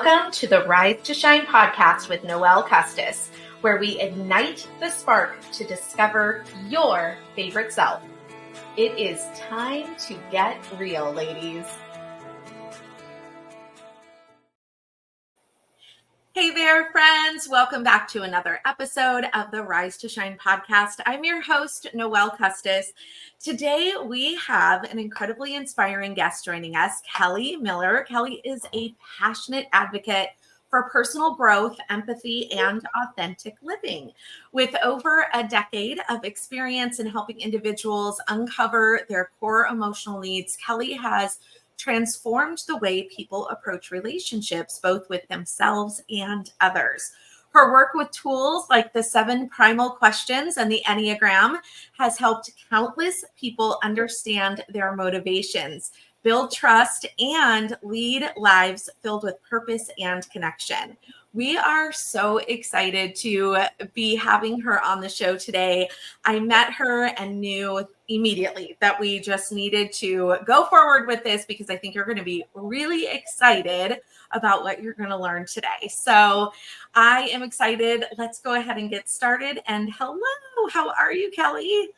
Welcome to the Rise to Shine podcast with Noelle Custis, where we ignite the spark to discover your favorite self. It is time to get real, ladies. Hey there, friends. Welcome back to another episode of the Rise to Shine podcast. I'm your host, Noelle Custis. Today, we have an incredibly inspiring guest joining us, Kelly Miller. Kelly is a passionate advocate for personal growth, empathy, and authentic living. With over a decade of experience in helping individuals uncover their core emotional needs, Kelly has transformed the way people approach relationships, both with themselves and others. Her work with tools like the Seven Primal Questions and the Enneagram has helped countless people understand their motivations, build trust, and lead lives filled with purpose and connection. We are so excited to be having her on the show today. I met her and knew immediately that we just needed to go forward with this because I think you're going to be really excited about what you're going to learn today. So I am excited. Let's go ahead and get started. And hello, how are you, Kelly?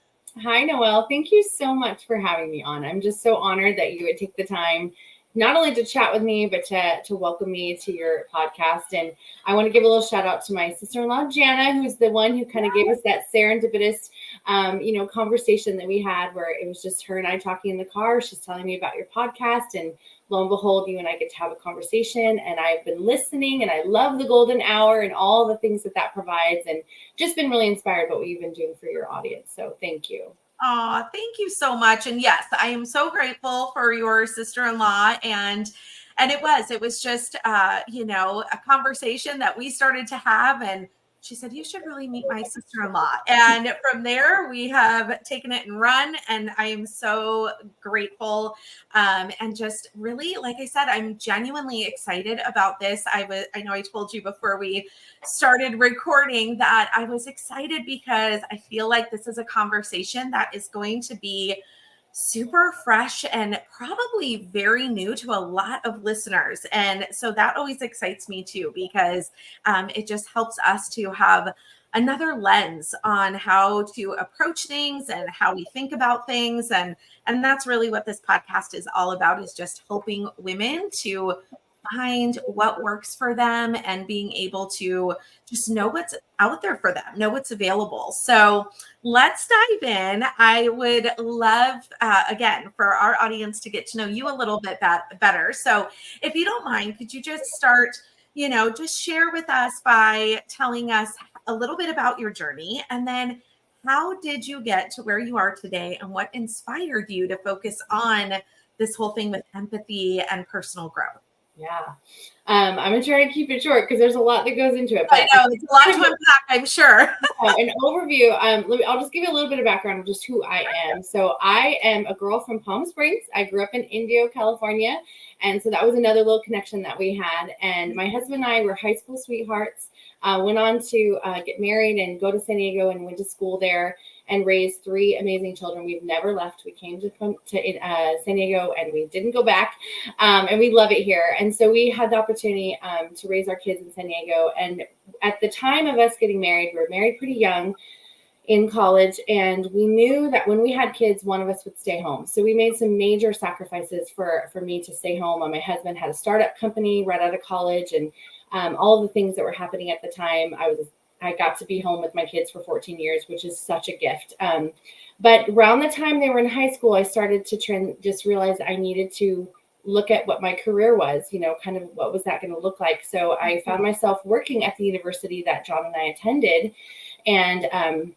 Hi, Noelle. Thank you so much for having me on. I'm just so honored that you would take the time not only to chat with me, but to welcome me to your podcast. And I want to give a little shout out to my sister-in-law, Jana, who's the one who kind of gave us that serendipitous, conversation that we had where it was just her and I talking in the car. She's telling me about your podcast, and lo and behold, you and I get to have a conversation, and I've been listening, and I love the golden hour and all the things that provides, and just been really inspired by what you've been doing for your audience. So thank you. Oh, thank you so much. And yes, I am so grateful for your sister-in-law. And it was just, a conversation that we started to have. And she said, you should really meet my sister-in-law. And from there, we have taken it and run. And I am so grateful. And just really, like I said, I'm genuinely excited about this. I know I told you before we started recording that I was excited because I feel like this is a conversation that is going to be super fresh and probably very new to a lot of listeners. And so that always excites me too, because it just helps us to have another lens on how to approach things and how we think about things. And that's really what this podcast is all about, is just helping women to find what works for them and being able to just know what's out there for them, know what's available. So let's dive in. I would love, again, for our audience to get to know you a little bit better. So if you don't mind, could you just start, just share with us by telling us a little bit about your journey, and then how did you get to where you are today, and what inspired you to focus on this whole thing with empathy and personal growth? Yeah. I'm going to try to keep it short because there's a lot that goes into it. But I know it's a lot to unpack, I'm sure. An overview. I'll just give you a little bit of background of just who I am. So I am a girl from Palm Springs. I grew up in Indio, California. And so that was another little connection that we had. And my husband and I were high school sweethearts, went on to get married and go to San Diego and went to school there and raised three amazing children. We've never left. We came to San Diego and we didn't go back. And we love it here. And so we had the opportunity to raise our kids in San Diego. And at the time of us getting married, we were married pretty young in college. And we knew that when we had kids, one of us would stay home. So we made some major sacrifices for me to stay home. And my husband had a startup company right out of college, and all of the things that were happening at the time. I got to be home with my kids for 14 years, which is such a gift. But around the time they were in high school, I started to just realize I needed to look at what my career was, kind of what was that going to look like. So I found myself working at the university that John and I attended, and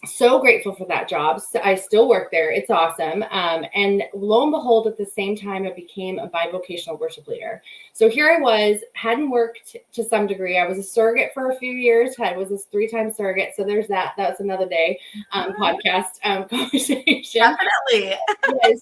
so grateful for that job. So I still work there. It's awesome. And lo and behold, at the same time, I became a bivocational worship leader. So here I was, hadn't worked to some degree. I was a surrogate for a few years. Was this 3-time surrogate. So there's that. That's another day podcast conversation. Definitely. Yeah,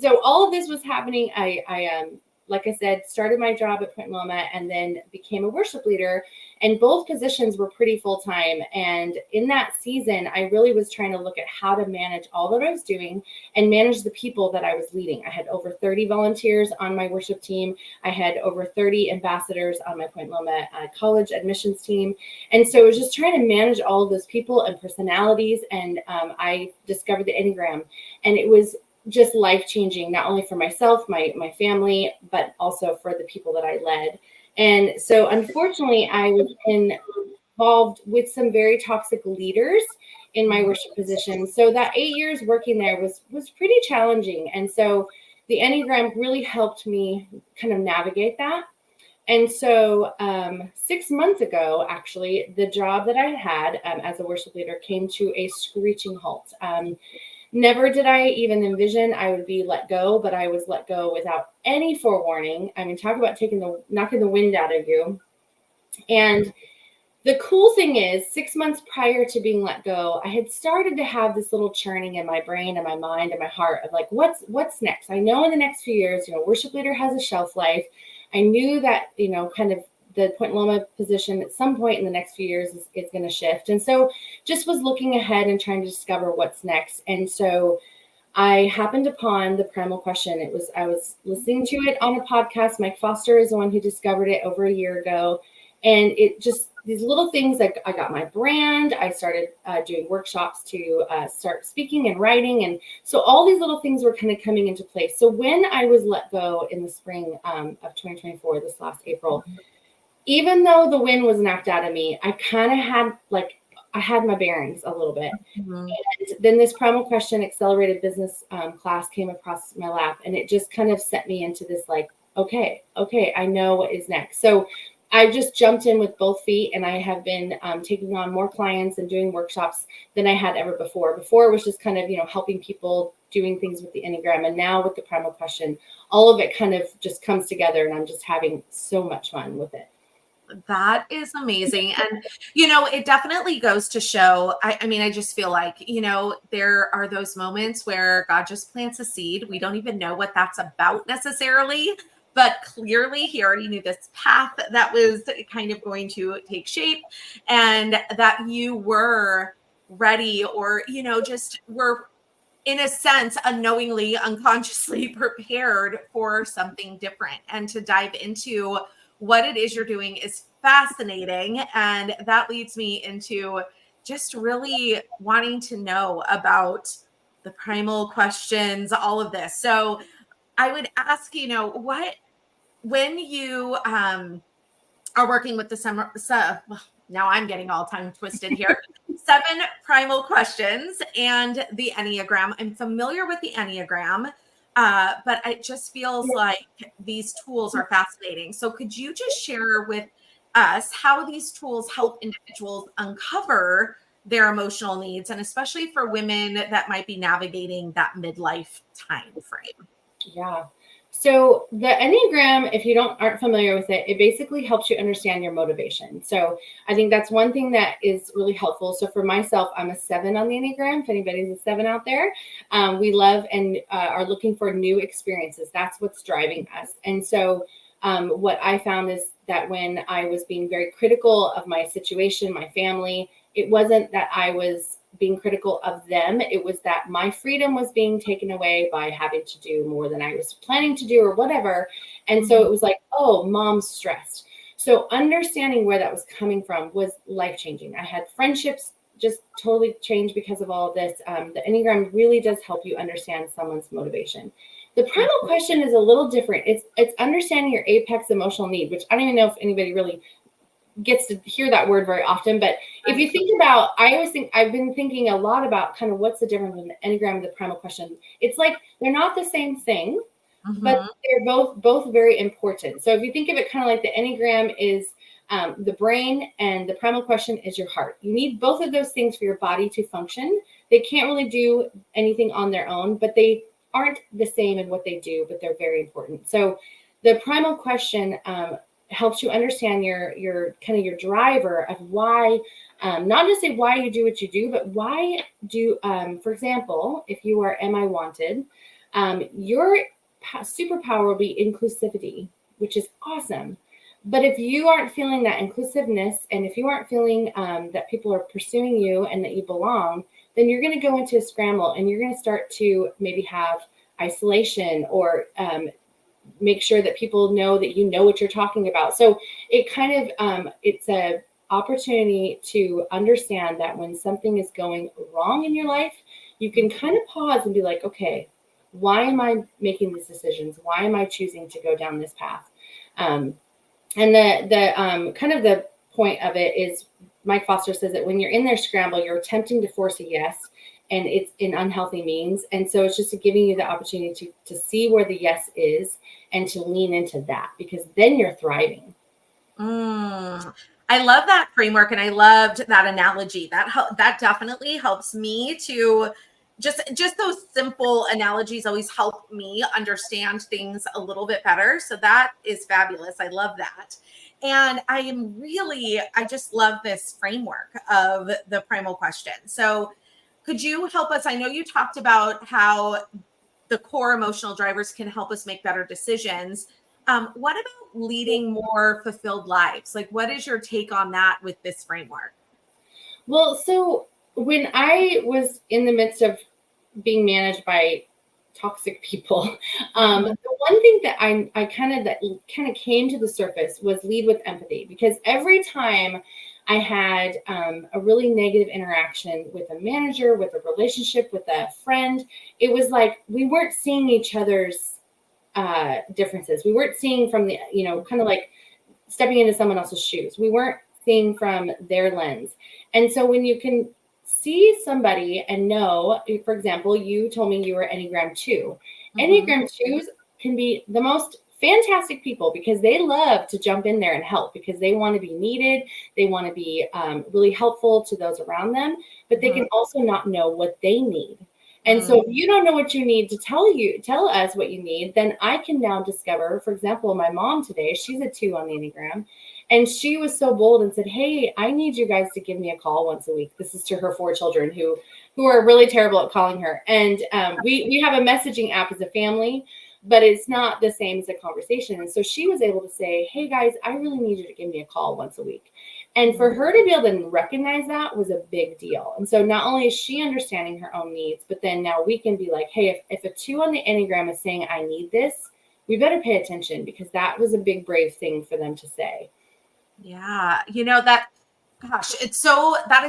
so all of this was happening. I like I said, started my job at Point Loma and then became a worship leader. And both positions were pretty full-time. And in that season, I really was trying to look at how to manage all that I was doing and manage the people that I was leading. I had over 30 volunteers on my worship team. I had over 30 ambassadors on my Point Loma college admissions team. And so it was just trying to manage all of those people and personalities. And I discovered the Enneagram, and it was just life-changing, not only for myself, my family, but also for the people that I led. And so unfortunately, I was involved with some very toxic leaders in my worship position. So that 8 years working there was pretty challenging. And so the Enneagram really helped me kind of navigate that. And so 6 months ago, actually, the job that I had as a worship leader came to a screeching halt. Never did I even envision I would be let go, but I was let go without any forewarning. I mean, talk about knocking the wind out of you. And the cool thing is, 6 months prior to being let go, I had started to have this little churning in my brain and my mind and my heart of like, what's next? I know in the next few years, worship leader has a shelf life. I knew that, kind of the Point Loma position at some point in the next few years is going to shift. And so just was looking ahead and trying to discover what's next. And so I happened upon the Primal Question. I was listening to it on a podcast. Mike Foster is the one who discovered it over a year ago. And it just, these little things, like I got my brand, I started doing workshops to start speaking and writing. And so all these little things were kind of coming into place. So when I was let go in the spring of 2024, this last April, even though the wind was knocked out of me, I kind of had my bearings a little bit. Mm-hmm. And then this Primal Question accelerated business class came across my lap, and it just kind of set me into this like, okay, I know what is next. So I just jumped in with both feet, and I have been taking on more clients and doing workshops than I had ever before. Before it was just kind of, helping people doing things with the Enneagram. And now with the Primal Question, all of it kind of just comes together, and I'm just having so much fun with it. That is amazing. And, it definitely goes to show, I mean, I just feel like, there are those moments where God just plants a seed. We don't even know what that's about necessarily, but clearly he already knew this path that was kind of going to take shape, and that you were ready, or, just were, in a sense, unknowingly, unconsciously prepared for something different. And to dive into what it is you're doing is fascinating. And that leads me into just really wanting to know about the primal questions, all of this. So I would ask, when you are working with the summer, now I'm getting all tongue twisted here. 7 Primal Questions and the Enneagram. I'm familiar with the Enneagram, but it just feels like these tools are fascinating. So could you just share with us how these tools help individuals uncover their emotional needs, and especially for women that might be navigating that midlife time frame? Yeah. So the Enneagram, if you aren't familiar with it, it basically helps you understand your motivation. So I think that's one thing that is really helpful. So for myself, I'm a 7 on the Enneagram. If anybody's a 7 out there, we love and are looking for new experiences. That's what's driving us. And so what I found is that when I was being very critical of my situation, my family, it wasn't that I was being critical of them. It was that my freedom was being taken away by having to do more than I was planning to do or whatever. And so it was like, oh, mom's stressed. So understanding where that was coming from was life-changing. I had friendships just totally change because of all of this. The Enneagram really does help you understand someone's motivation. The Primal Question is a little different. It's understanding your apex emotional need, which I don't even know if anybody really gets to hear that word very often. But if you think about, I've been thinking a lot about kind of what's the difference between the Enneagram and the Primal Question. It's like they're not the same thing, but they're both very important. So if you think of it kind of like the Enneagram is the brain and the Primal Question is your heart. You need both of those things for your body to function. They can't really do anything on their own, but they aren't the same in what they do, but they're very important. So the Primal Question helps you understand your kind of your driver of why, not just say why you do what you do, but why do, for example, if you are Am I Wanted, your superpower will be inclusivity, which is awesome. But if you aren't feeling that inclusiveness, and if you aren't feeling that people are pursuing you and that you belong, then you're going to go into a scramble, and you're going to start to maybe have isolation, or make sure that people know that you know what you're talking about. So it kind of it's a opportunity to understand that when something is going wrong in your life, you can kind of pause and be like, okay, why am I making these decisions? Why am I choosing to go down this path? And the kind of the point of it is, Mike Foster says that when you're in their scramble, you're attempting to force a yes, and it's in unhealthy means. And so it's just giving you the opportunity to see where the yes is and to lean into that, because then you're thriving. I love that framework, and I loved that analogy. That definitely helps me to just those simple analogies always help me understand things a little bit better. So that is fabulous. I love that. And I just love this framework of the primal question. So could you help us? I know you talked about how the core emotional drivers can help us make better decisions. What about leading more fulfilled lives? Like, what is your take on that with this framework? Well, so when I was in the midst of being managed by toxic people, the one thing that I kind of came to the surface was lead with empathy, because every time I had a really negative interaction with a manager, with a relationship, with a friend, it was like we weren't seeing each other's differences. We weren't seeing from the, kind of like stepping into someone else's shoes. We weren't seeing from their lens. And so when you can see somebody and know, for example, you told me you were Enneagram 2. Enneagram 2s can be the most fantastic people, because they love to jump in there and help, because they want to be needed. They want to be really helpful to those around them, but they can also not know what they need. And so if you don't know what you need to tell us what you need, then I can now discover, for example, my mom today, she's a 2 on the Enneagram. And she was so bold and said, hey, I need you guys to give me a call once a week. This is to her 4 children who are really terrible at calling her. And we have a messaging app as a family, but it's not the same as a conversation. And so she was able to say, hey guys, I really need you to give me a call once a week. And for her to be able to recognize that was a big deal. And so not only is she understanding her own needs, but then now we can be like, hey, if a 2 on the Enneagram is saying, I need this, we better pay attention, because that was a big, brave thing for them to say. Yeah. That is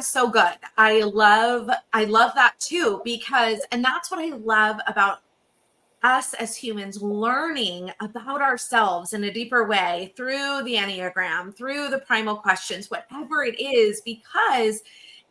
so good. I love that too, because, and that's what I love about us as humans, learning about ourselves in a deeper way through the Enneagram, through the primal questions, whatever it is, because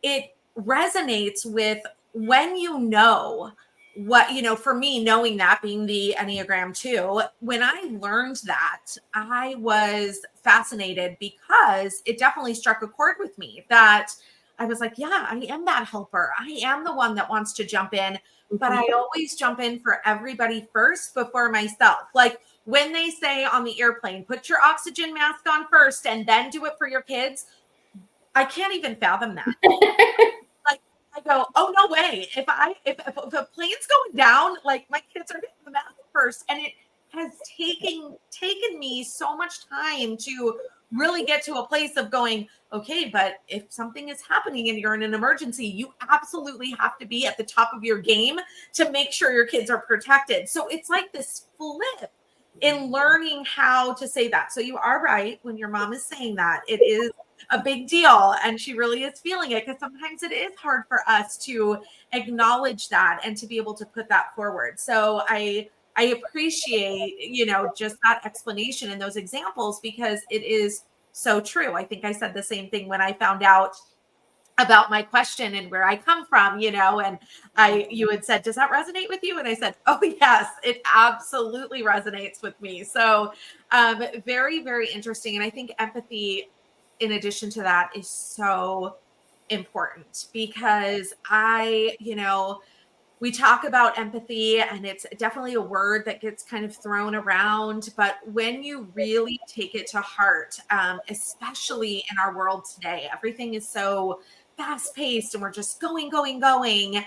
it resonates with when you know what, for me, knowing that, being the Enneagram 2, when I learned that, I was fascinated, because it definitely struck a chord with me, that I was like, yeah, I am that helper. I am the one that wants to jump in, but I always jump in for everybody first before myself. Like when they say on the airplane, put your oxygen mask on first and then do it for your kids. I can't even fathom that. Like I go, oh no way. If a plane's going down, like my kids are getting the mask first. And it has taken me so much time to really get to a place of going, okay, but if something is happening and you're in an emergency, you absolutely have to be at the top of your game to make sure your kids are protected. So it's like this flip in learning how to say that. So you are right when your mom is saying that. It is a big deal, and she really is feeling it, because sometimes it is hard for us to acknowledge that and to be able to put that forward. So I appreciate, just that explanation and those examples, because it is so true. I think I said the same thing when I found out about my question and where I come from, and you had said, does that resonate with you? And I said, oh yes, it absolutely resonates with me. So very, very interesting. And I think empathy, in addition to that, is so important, because we talk about empathy, and it's definitely a word that gets kind of thrown around. But when you really take it to heart, especially in our world today, everything is so fast paced and we're just going, going, going.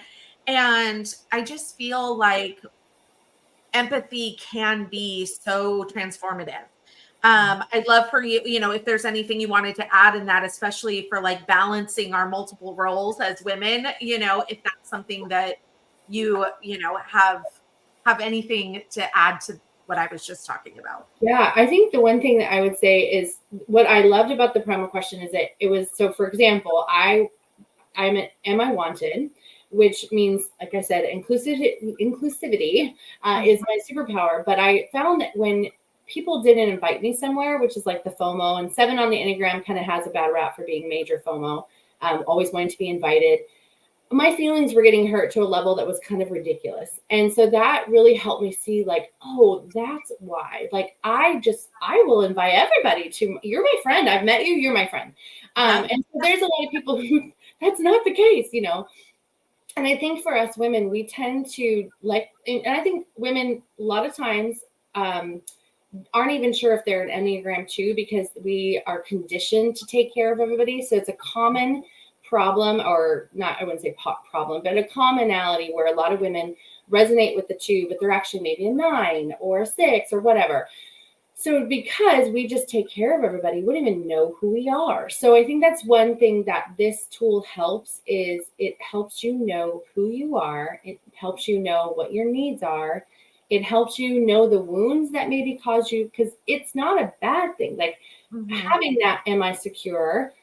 And I just feel like empathy can be so transformative. I'd love for you, if there's anything you wanted to add in that, especially for like balancing our multiple roles as women, if that's something that have anything to add to what I was just talking about. Yeah, I think the one thing that I would say is what I loved about the primal question is that it was, so for example, am I wanted, which means, like I said, inclusivity is my superpower. But I found that when people didn't invite me somewhere, which is like the FOMO, and 7 on the Enneagram kind of has a bad rap for being major FOMO, always wanting to be invited. My feelings were getting hurt to a level that was kind of ridiculous. And so that really helped me see like, oh, that's why. Like, I will invite everybody to, you're my friend. I've met you. You're my friend. And so there's a lot of people who that's not the case, And I think for us women, we tend to like, and I think women a lot of times aren't even sure if they're an Enneagram 2 because we are conditioned to take care of everybody. So it's a common problem, or not, I wouldn't say problem, but a commonality where a lot of women resonate with the 2, but they're actually maybe a 9 or a 6 or whatever. So because we just take care of everybody, we don't even know who we are. So I think that's one thing that this tool helps is it helps you know who you are. It helps you know what your needs are. It helps you know the wounds that maybe cause you, because it's not a bad thing. Like having that, am I secure?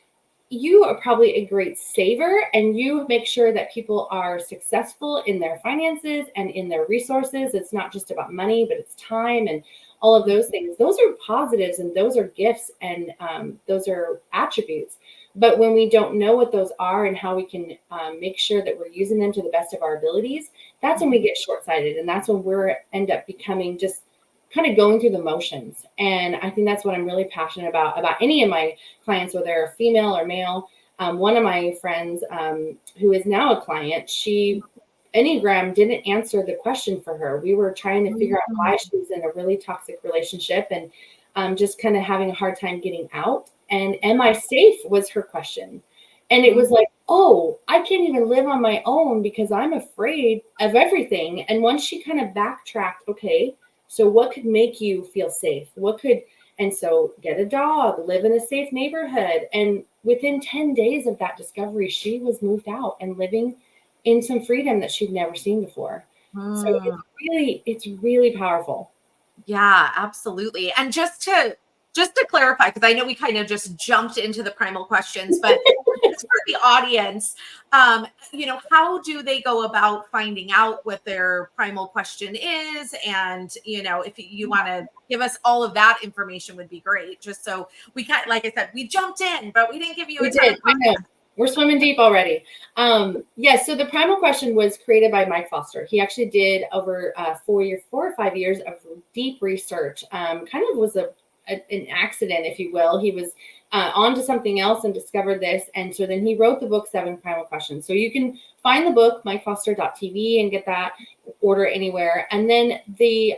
You are probably a great saver, and you make sure that people are successful in their finances and in their resources. It's not just about money, but it's time and all of those things. Those are positives and those are gifts and those are attributes. But when we don't know what those are and how we can make sure that we're using them to the best of our abilities, that's when we get short-sighted. And that's when we're end up becoming just kind of going through the motions. And I think that's what I'm really passionate about any of my clients, whether they're female or male. One of my friends who is now a client, Enneagram didn't answer the question for her. We were trying to figure out why she was in a really toxic relationship and just kind of having a hard time getting out. And am I safe was her question. And it was like, oh, I can't even live on my own because I'm afraid of everything. And once she kind of backtracked, okay, so what could make you feel safe? And so get a dog, live in a safe neighborhood. And within 10 days of that discovery, she was moved out and living in some freedom that she'd never seen before. So it's really powerful. Yeah, absolutely. And just to clarify, because I know we kind of just jumped into the primal questions, but just for the audience, how do they go about finding out what their primal question is? And, if you want to give us all of that information would be great. Just so we can, like I said, we jumped in, but we didn't give you a ton of context. We're swimming deep already. Yes. So the primal question was created by Mike Foster. He actually did over 4 or 5 years of deep research. Kind of was an accident, if you will. He was on to something else and discovered this. And so then he wrote the book, Seven Primal Questions. So you can find the book, mikefoster.tv, and get that, order anywhere. And then the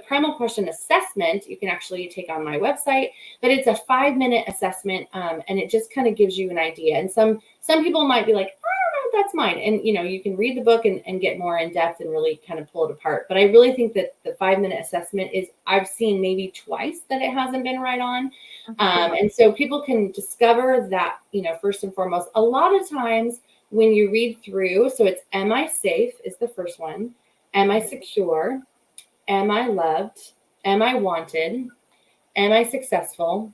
primal question assessment, you can actually take on my website, but it's a 5-minute assessment. And it just kind of gives you an idea. And some people might be like, oh, that's mine. And, you can read the book and get more in depth and really kind of pull it apart. But I really think that the 5-minute assessment is, I've seen maybe twice that it hasn't been right on. And so people can discover that, first and foremost, a lot of times when you read through, so it's, am I safe is the first one. Am I secure? Am I loved? Am I wanted? Am I successful?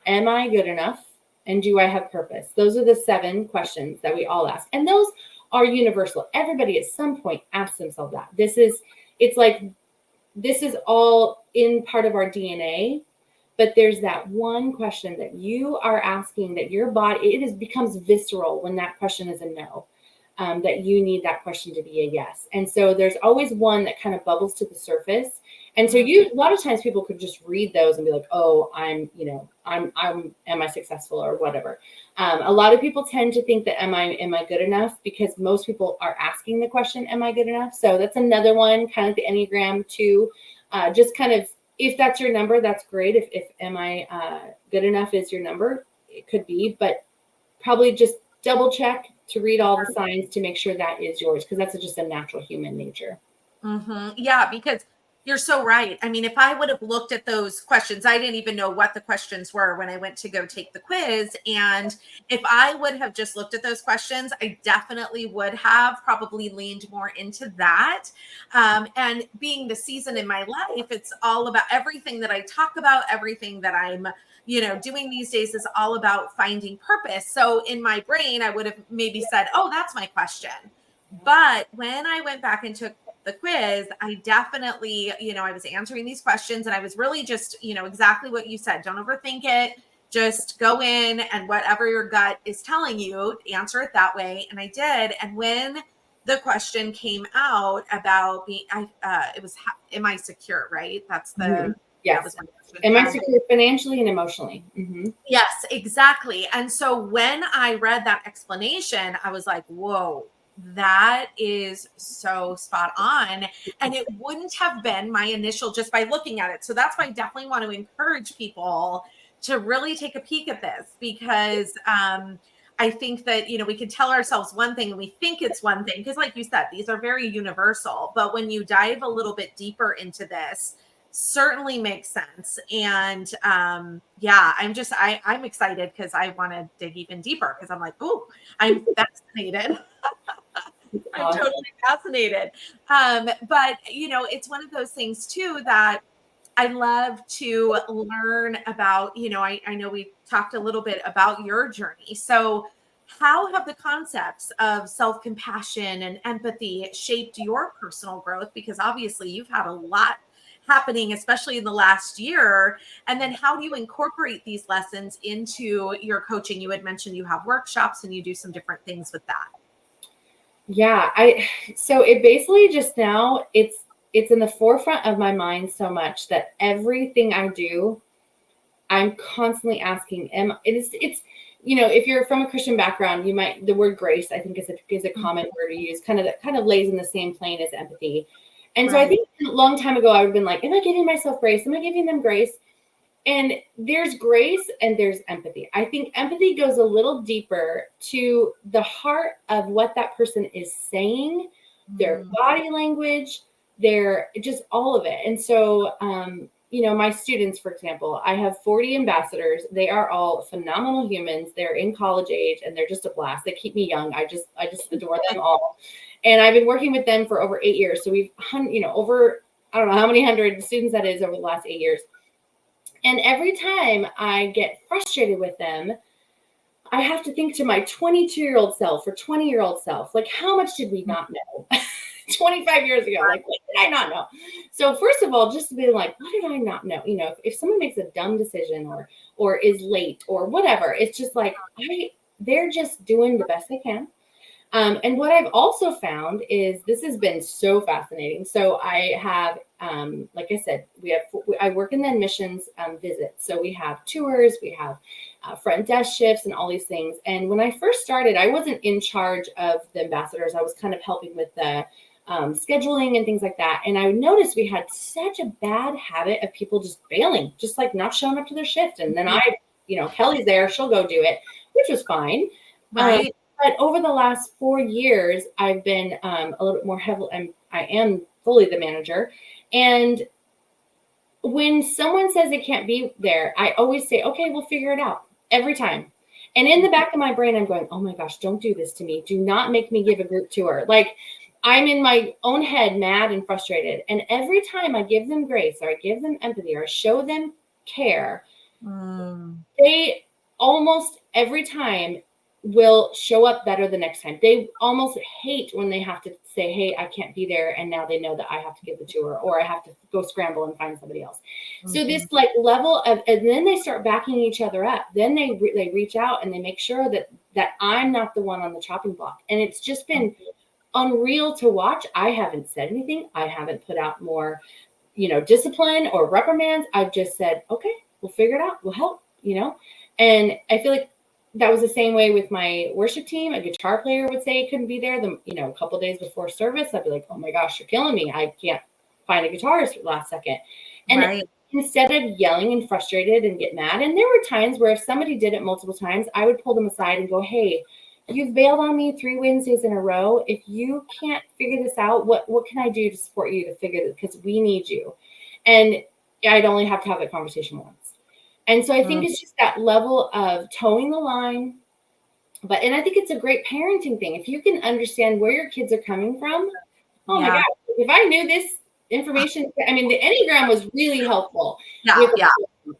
Am I good enough? And do I have purpose? Those are the 7 questions that we all ask. And those are universal. Everybody at some point asks themselves that. This is all in part of our DNA, but there's that one question that you are asking that your body, becomes visceral when that question is a no. That you need that question to be a yes. And so there's always one that kind of bubbles to the surface. And so a lot of times people could just read those and be like, oh, am I successful or whatever. A lot of people tend to think that am I good enough, because most people are asking the question, am I good enough? So that's another one, kind of the Enneagram 2, just kind of, if that's your number, that's great. If am I good enough is your number, it could be, but probably just double check to read all the signs to make sure that is yours, because that's just a natural human nature. Yeah, because You're so right. I mean, if I would have looked at those questions, I didn't even know what the questions were when I went to go take the quiz. And if I would have just looked at those questions, I definitely would have probably leaned more into that. And being the season in my life, it's all about everything that I talk about, everything that I'm, doing these days is all about finding purpose. So in my brain, I would have maybe said, oh, that's my question. But when I went back and took the quiz, I definitely, I was answering these questions and I was really just, exactly what you said. Don't overthink it. Just go in and whatever your gut is telling you, answer it that way. And I did. And when the question came out about being, it was, am I secure? Right? That's Mm-hmm. the, Yes. that was my question. Am I secure financially and emotionally? Mm-hmm. Yes, exactly. And so when I read that explanation, I was like, whoa, that is so spot on. And it wouldn't have been my initial just by looking at it. So that's why I definitely want to encourage people to really take a peek at this because I think that, we can tell ourselves one thing and we think it's one thing because like you said, these are very universal. But when you dive a little bit deeper into this, certainly makes sense. And I'm excited because I want to dig even deeper because I'm like, oh, I'm fascinated. I'm totally fascinated. But it's one of those things too that I love to learn about. I know we talked a little bit about your journey. So how have the concepts of self-compassion and empathy shaped your personal growth? Because obviously you've had a lot happening, especially in the last year. And then how do you incorporate these lessons into your coaching? You had mentioned you have workshops and you do some different things with that. Yeah, so it basically just now it's in the forefront of my mind so much that everything I do, I'm constantly asking, it's if you're from a Christian background, the word grace, I think is a common word to use, that kind of lays in the same plane as empathy. And so I think a long time ago, I would have been like, am I giving myself grace? Am I giving them grace? And there's grace and there's empathy. I think empathy goes a little deeper to the heart of what that person is saying, their body language, their just all of it. And so, my students, for example, I have 40 ambassadors. They are all phenomenal humans. They're in college age and they're just a blast. They keep me young. I just adore them all. And I've been working with them for over 8 years. So we've, over, I don't know how many hundred students that is over the last 8 years. And every time I get frustrated with them, I have to think to my 22-year-old self or 20-year-old self, like, how much did we not know 25 years ago? Like, what did I not know? So first of all, just to be like, what did I not know? If someone makes a dumb decision or is late or whatever, it's just like, they're just doing the best they can. And what I've also found is this has been so fascinating. So I have, like I said, I work in the admissions visits. So we have tours, we have front desk shifts and all these things. And when I first started, I wasn't in charge of the ambassadors. I was kind of helping with the scheduling and things like that. And I noticed we had such a bad habit of people just bailing, just like not showing up to their shift. And then Kelly's there, she'll go do it, which was fine. Right. But over the last 4 years, I've been a little bit more heavily, and I am fully the manager. And when someone says they can't be there, I always say, okay, we'll figure it out every time. And in the back of my brain, I'm going, oh my gosh, don't do this to me. Do not make me give a group tour. Like, I'm in my own head, mad and frustrated. And every time I give them grace or I give them empathy or I show them care, they almost every time will show up better the next time. They almost hate when they have to say, hey, I can't be there. And now they know that I have to give the tour or I have to go scramble and find somebody else. So this like level of, and then they start backing each other up. Then they reach out and they make sure that I'm not the one on the chopping block. And it's just been unreal to watch. I haven't said anything. I haven't put out more, discipline or reprimands. I've just said, okay, we'll figure it out. We'll help, and I feel like that was the same way with my worship team. A guitar player would say he couldn't be there. A couple days before service, I'd be like, oh my gosh, you're killing me. I can't find a guitarist for the last second. And instead of yelling and frustrated and get mad, and there were times where if somebody did it multiple times, I would pull them aside and go, hey, you've bailed on me 3 Wednesdays in a row. If you can't figure this out, what can I do to support you to figure this? Because we need you. And I'd only have to have that conversation once. And so I think it's just that level of towing the line. And I think it's a great parenting thing. If you can understand where your kids are coming from, oh my God, if I knew this information, I mean, the Enneagram was really helpful.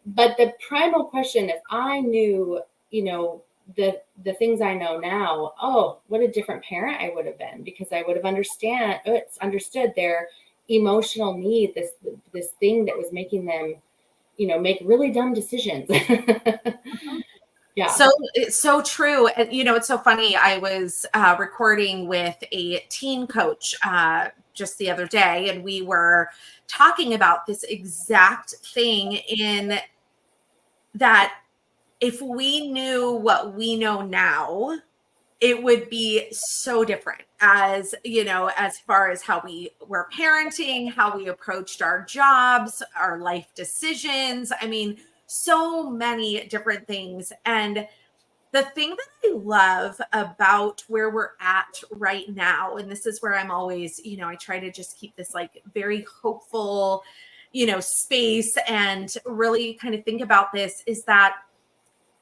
But the primal question, if I knew, the things I know now, oh, what a different parent I would have been, because I would have understood their emotional need, this thing that was making them, make really dumb decisions. Yeah. So it's so true. And, it's so funny. I was recording with a teen coach just the other day, and we were talking about this exact thing, in that if we knew what we know now, it would be so different, as far as how we were parenting, how we approached our jobs, our life decisions. I mean, so many different things. And the thing that I love about where we're at right now, and this is where I'm always, I try to just keep this like very hopeful, space, and really kind of think about this, is that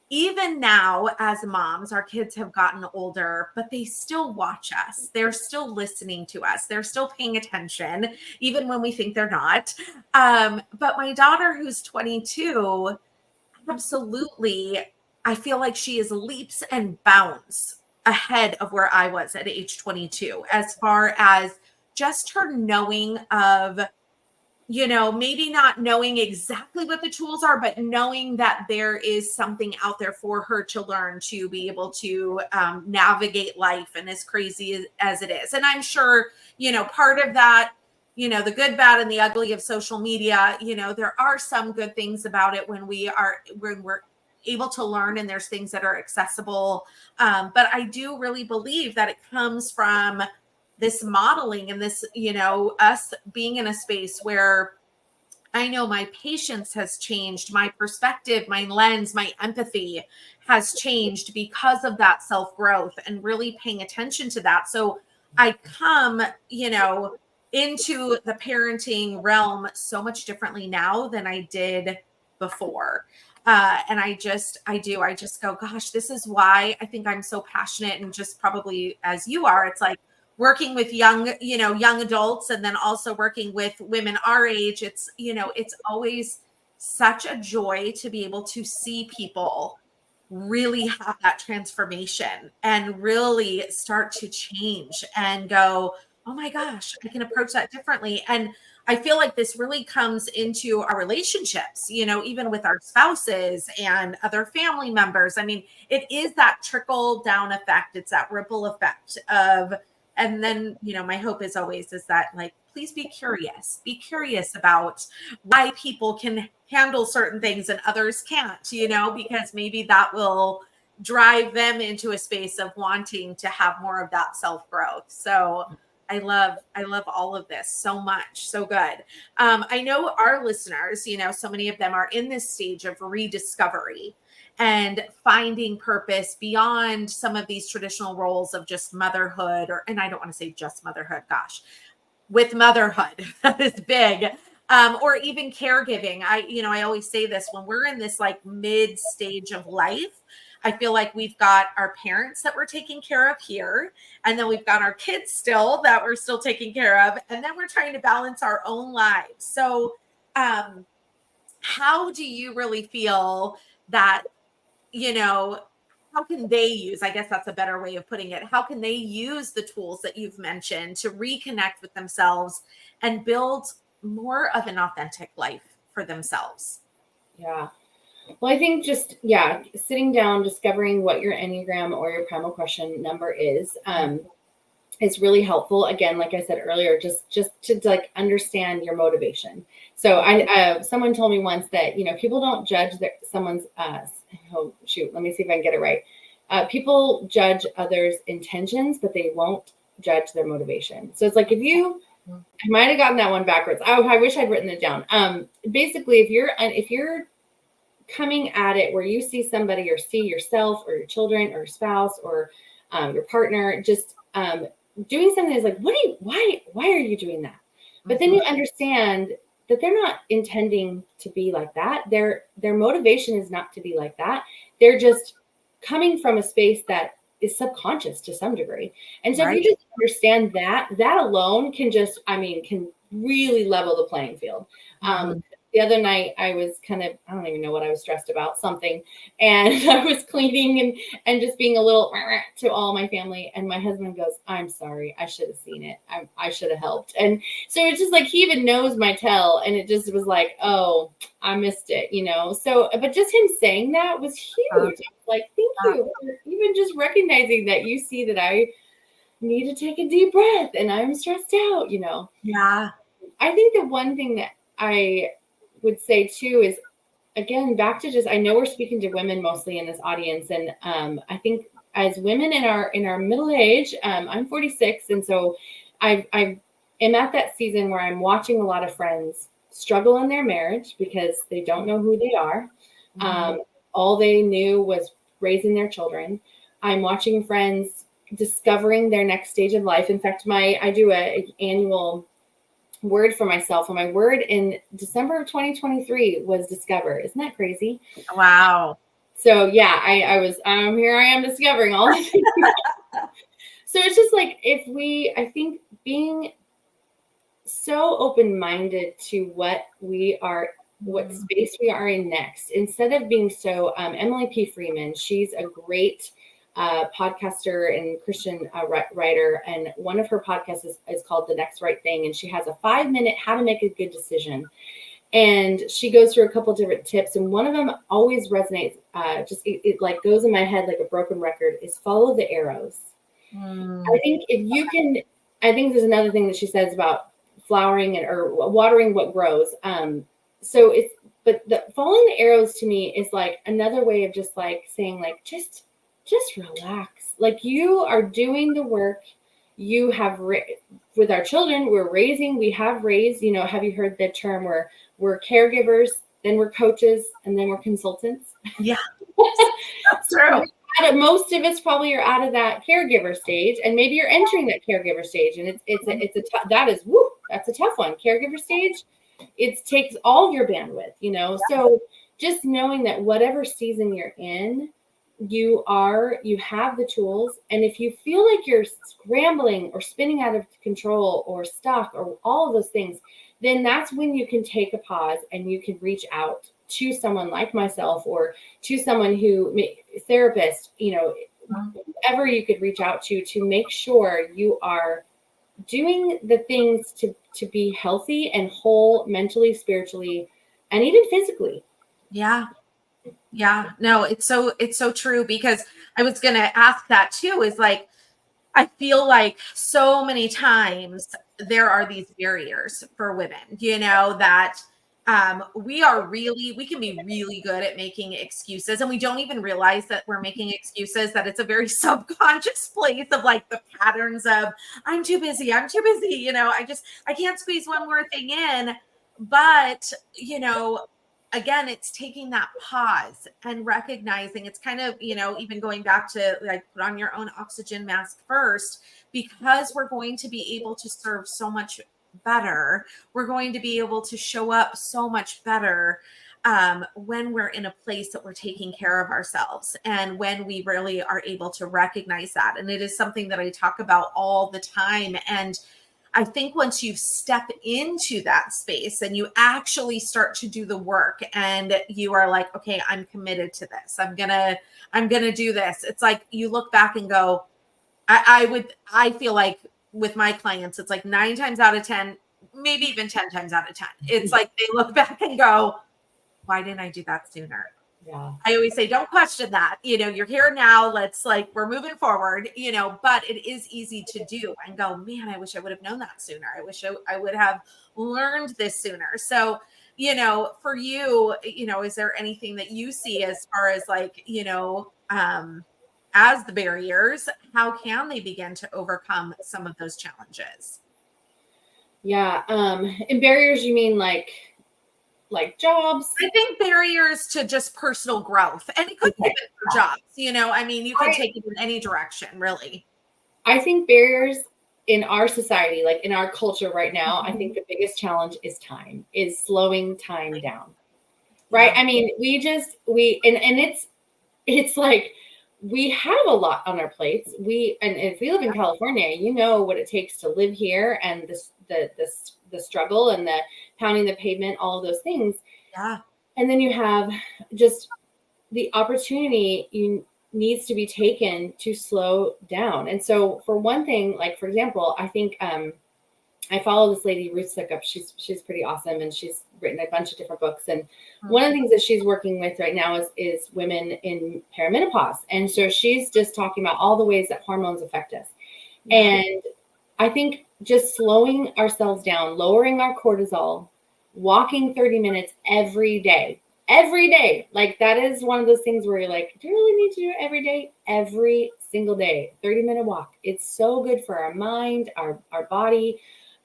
even now as moms, our kids have gotten older, but they still watch us. They're still listening to us. They're still paying attention, even when we think they're not. But my daughter, who's 22, absolutely, I feel like she is leaps and bounds ahead of where I was at age 22, as far as just her knowing of, maybe not knowing exactly what the tools are, but knowing that there is something out there for her to learn, to be able to navigate life, and as crazy as it is. And I'm sure, part of that, the good, bad, and the ugly of social media, there are some good things about it when we're able to learn, and there's things that are accessible. But I do really believe that it comes from this modeling, and this, us being in a space where I know my patience has changed, my perspective, my lens, my empathy has changed because of that self-growth, and really paying attention to that. So I come, into the parenting realm so much differently now than I did before. And I just go, gosh, this is why I think I'm so passionate, and just probably as you are, it's like working with young adults, and then also working with women our age. It's, it's always such a joy to be able to see people really have that transformation and really start to change and go, oh my gosh, I can approach that differently. And I feel like this really comes into our relationships, even with our spouses and other family members. I mean, it is that trickle down effect. It's that ripple effect of, and then, my hope is always is that, like, please be curious about why people can handle certain things and others can't, because maybe that will drive them into a space of wanting to have more of that self-growth. So I love all of this so much. So good. I know our listeners, so many of them are in this stage of rediscovery and finding purpose beyond some of these traditional roles of just motherhood, and I don't want to say just motherhood, gosh, with motherhood, that is big. Or even caregiving. I always say this, when we're in this like mid stage of life, I feel like we've got our parents that we're taking care of here, and then we've got our kids still that we're still taking care of, and then we're trying to balance our own lives. So, how do you really feel that, how can they use, I guess that's a better way of putting it, how can they use the tools that you've mentioned to reconnect with themselves and build more of an authentic life for themselves? Yeah. Well, I think just, sitting down, discovering what your Enneagram or your primal question number is really helpful. Again, like I said earlier, just to like understand your motivation. So someone told me once that, people don't judge someone's, oh shoot, let me see if I can get it right. People judge others' intentions, but they won't judge their motivation. So it's like, I might have gotten that one backwards. I wish I'd written it down. Basically, if you're coming at it where you see somebody, or see yourself or your children or your spouse, or your partner, just doing something that's like, why are you doing that? But then you understand that they're not intending to be like that. Their motivation is not to be like that. They're just coming from a space that is subconscious to some degree. And so if you just understand that alone can just, can really level the playing field. The other night I was I don't even know what I was stressed about, something. And I was cleaning and just being a little to all my family. And my husband goes, I'm sorry, I should have seen it. I should have helped. And so it's just like, he even knows my tell. And it just was like, oh, I missed it, So, but just him saying that was huge. Like, thank you. Even just recognizing that you see that I need to take a deep breath and I'm stressed out, Yeah. I think the one thing that I would say too is, again, back to just, I know we're speaking to women mostly in this audience. And I think as women in our middle age, I'm 46. And so I am at that season where I'm watching a lot of friends struggle in their marriage because they don't know who they are. All they knew was raising their children. I'm watching friends discovering their next stage of life. In fact, I do an annual word for myself, and my word in December of 2023 was discover. Isn't that crazy? Wow. So yeah, here I am discovering all the things. So it's just like, I think being so open-minded to what space we are in next, instead of being so, Emily P. Freeman, she's a great podcaster and Christian writer. And one of her podcasts is called The Next Right Thing. And she has a 5-minute how to make a good decision. And she goes through a couple different tips. And one of them always resonates, it like goes in my head like a broken record, is follow the arrows. I think I think there's another thing that she says about flowering or watering what grows. But following the arrows to me is like another way of just like saying like, just relax. Like, you are doing the work. You have with our children, we have raised, have you heard the term where we're caregivers, then we're coaches, and then we're consultants? Yeah. That's true. Most of us probably are out of that caregiver stage, and maybe you're entering that caregiver stage, and that's a tough one. Caregiver stage, it takes all your bandwidth, So just knowing that whatever season you're in, you have the tools. And if you feel like you're scrambling or spinning out of control or stuck or all of those things, then that's when you can take a pause and you can reach out to someone like myself or to someone therapist, whoever you could reach out to make sure you are doing the things to be healthy and whole mentally, spiritually, and even physically. Yeah. Yeah, no, it's so true, because I was going to ask that too, is like, I feel like so many times there are these barriers for women, that we can be really good at making excuses, and we don't even realize that we're making excuses, that it's a very subconscious place of like the patterns of, I'm too busy, I can't squeeze one more thing in. But, again, it's taking that pause and recognizing, it's kind of, even going back to like, put on your own oxygen mask first, because we're going to be able to serve so much better. We're going to be able to show up so much better when we're in a place that we're taking care of ourselves, and when we really are able to recognize that. And it is something that I talk about all the time. And I think once you step into that space and you actually start to do the work, and you are like, okay, I'm committed to this, I'm gonna do this. It's like, you look back and go, I feel like with my clients, it's like 9 times out of 10, maybe even 10 times out of 10. It's like, they look back and go, why didn't I do that sooner? Yeah. I always say, don't question that. You're here now. Let's we're moving forward, but it is easy to do and go, man, I wish I would have known that sooner. I wish I would have learned this sooner. So, for you, is there anything that you see as far as as the barriers, how can they begin to overcome some of those challenges? Yeah. And barriers, you mean like jobs? I think barriers to just personal growth, and it could be for jobs, I mean, you can take it in any direction, really. I think barriers in our society, like in our culture right now, I Mhm. think the biggest challenge is slowing time down. Right. Yeah. I mean, and it's like we have a lot on our plates. And if we live in California, you know what it takes to live here, and the struggle and the pounding the pavement, all of those things. Yeah. And then you have just the opportunity needs to be taken to slow down. And so for one thing, like for example, I think I follow this lady, Ruth Sickup. She's pretty awesome, and she's written a bunch of different books. And one of the things that she's working with right now is women in perimenopause. And so she's just talking about all the ways that hormones affect us. Yeah. And I think just slowing ourselves down, lowering our cortisol, walking 30 minutes every day. Like that is one of those things where you're like, do you really need to do it every day? Every single day, 30-minute walk. It's so good for our mind, our body,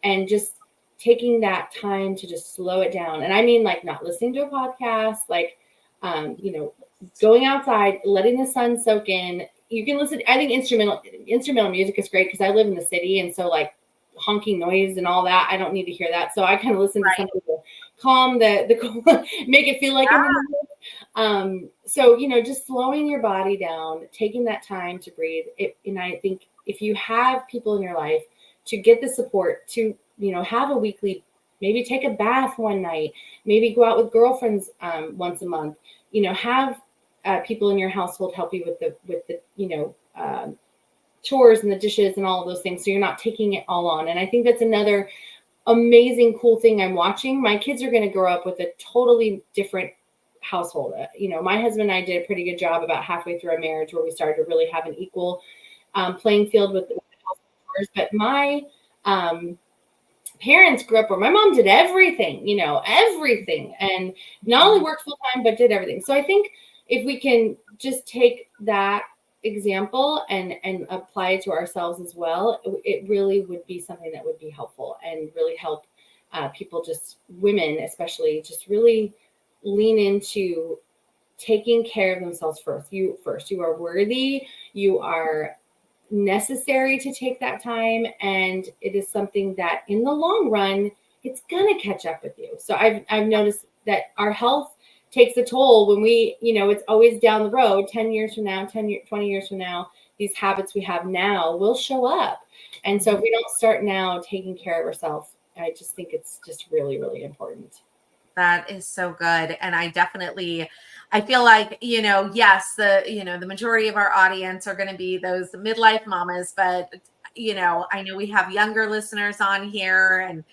and just taking that time to just slow it down. And I mean, like not listening to a podcast, like, going outside, letting the sun soak in. You can listen. I think instrumental music is great because I live in the city, and so like honking noise and all that, I don't need to hear that. So I kind of listen to something to calm the make it feel like I'm in the mood. So just slowing your body down, taking that time to breathe. And I think if you have people in your life to get the support to have a weekly, maybe take a bath one night, maybe go out with girlfriends once a month, have people in your household help you with the chores and the dishes and all of those things, so you're not taking it all on. And I think that's another amazing cool thing I'm watching. My kids are going to grow up with a totally different household. My husband and I did a pretty good job about halfway through our marriage where we started to really have an equal playing field with the household chores. But my parents grew up where my mom did everything, and not only worked full time, but did everything. So I think if we can just take that example and apply it to ourselves as well, it really would be something that would be helpful and really help people, just women especially, just really lean into taking care of themselves first. You are worthy. You are necessary to take that time, and it is something that in the long run it's gonna catch up with you. So I've noticed that our health takes a toll when we it's always down the road. 10 years from now, 20 years from now, these habits we have now will show up. And so if we don't start now taking care of ourselves, I just think it's just really, really important. That is so good. And I feel like, yes, the majority of our audience are going to be those midlife mamas, but, I know we have younger listeners on here and,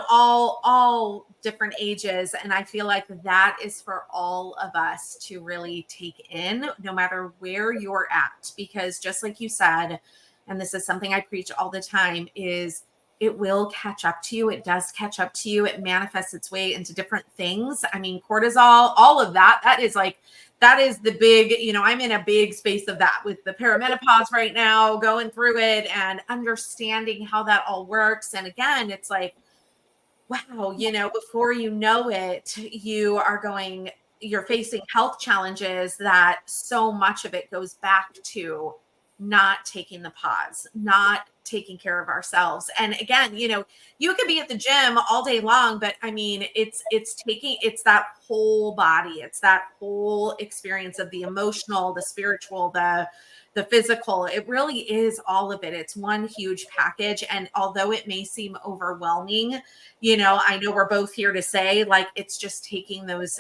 all different ages. And I feel like that is for all of us to really take in, no matter where you're at, because just like you said, and this is something I preach all the time, is it will catch up to you. It does catch up to you. It manifests its way into different things. I mean, cortisol, all of that, that is the big, I'm in a big space of that with the perimenopause right now, going through it and understanding how that all works. And again, it's like, wow, before you know it, you're facing health challenges that so much of it goes back to not taking the pause, not taking care of ourselves. And again, you could be at the gym all day long, but I mean, it's that whole body, it's that whole experience of the emotional, the spiritual, the physical. It really is all of it. It's one huge package. And although it may seem overwhelming, I know we're both here to say, like, it's just taking those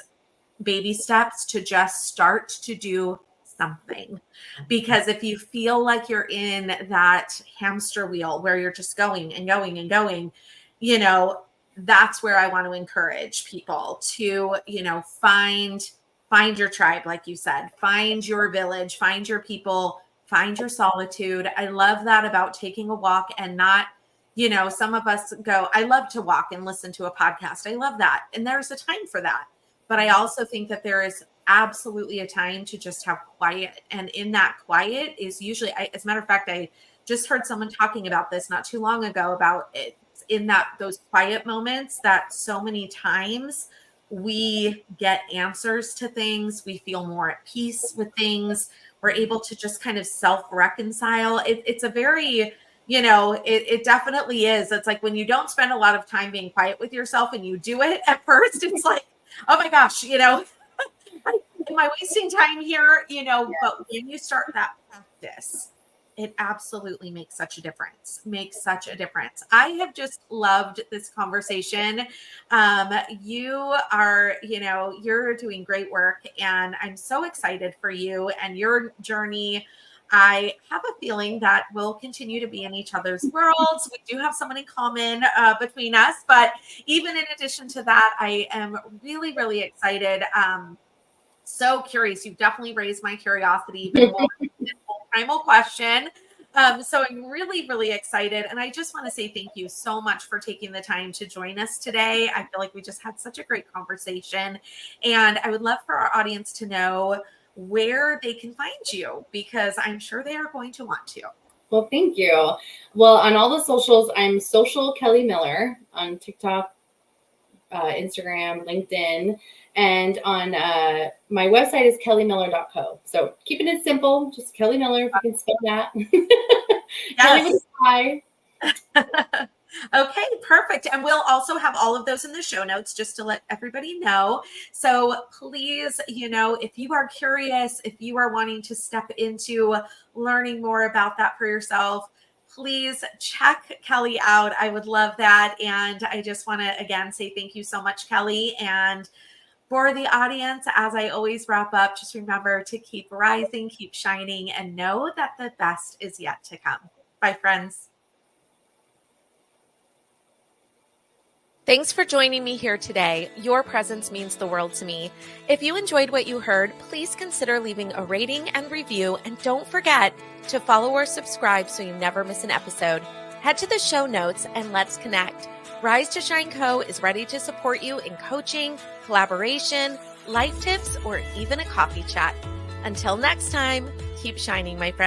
baby steps to just start to do something. Because if you feel like you're in that hamster wheel where you're just going and going and going, that's where I want to encourage people to, find your tribe, like you said, find your village, find your people, find your solitude. I love that about taking a walk and not, some of us go, I love to walk and listen to a podcast. I love that. And there's a time for that. But I also think that there is absolutely a time to just have quiet. And in that quiet is usually, as a matter of fact, I just heard someone talking about this not too long ago about it, in those quiet moments that so many times we get answers to things. We feel more at peace with things. We're able to just kind of self-reconcile. It's a very, it definitely is. It's like when you don't spend a lot of time being quiet with yourself and you do it at first, it's like, oh my gosh, am I wasting time here? But when you start that practice, it absolutely makes such a difference. Makes such a difference. I have just loved this conversation. You are, you're doing great work, and I'm so excited for you and your journey. I have a feeling that we'll continue to be in each other's worlds. We do have someone in common between us, but even in addition to that, I am really, really excited. So curious. You've definitely raised my curiosity even more. Primal question. So I'm really, really excited. And I just want to say thank you so much for taking the time to join us today. I feel like we just had such a great conversation. And I would love for our audience to know where they can find you, because I'm sure they are going to want to. Well, thank you. Well, on all the socials, I'm Social Kelly Miller on TikTok, Instagram, LinkedIn, and on my website is kellymiller.co. So keeping it simple, just Kelly Miller, if you can spell that. Kelly with a Y. Okay, perfect. And we'll also have all of those in the show notes just to let everybody know. So please, if you are curious, if you are wanting to step into learning more about that for yourself, please check Kelly out. I would love that. And I just want to, again, say thank you so much, Kelly. And for the audience, as I always wrap up, just remember to keep rising, keep shining, and know that the best is yet to come. Bye, friends. Thanks for joining me here today. Your presence means the world to me. If you enjoyed what you heard, please consider leaving a rating and review, and don't forget to follow or subscribe so you never miss an episode. Head to the show notes and let's connect. Rise to Shine Co. is ready to support you in coaching, collaboration, life tips, or even a coffee chat. Until next time, keep shining, my friends.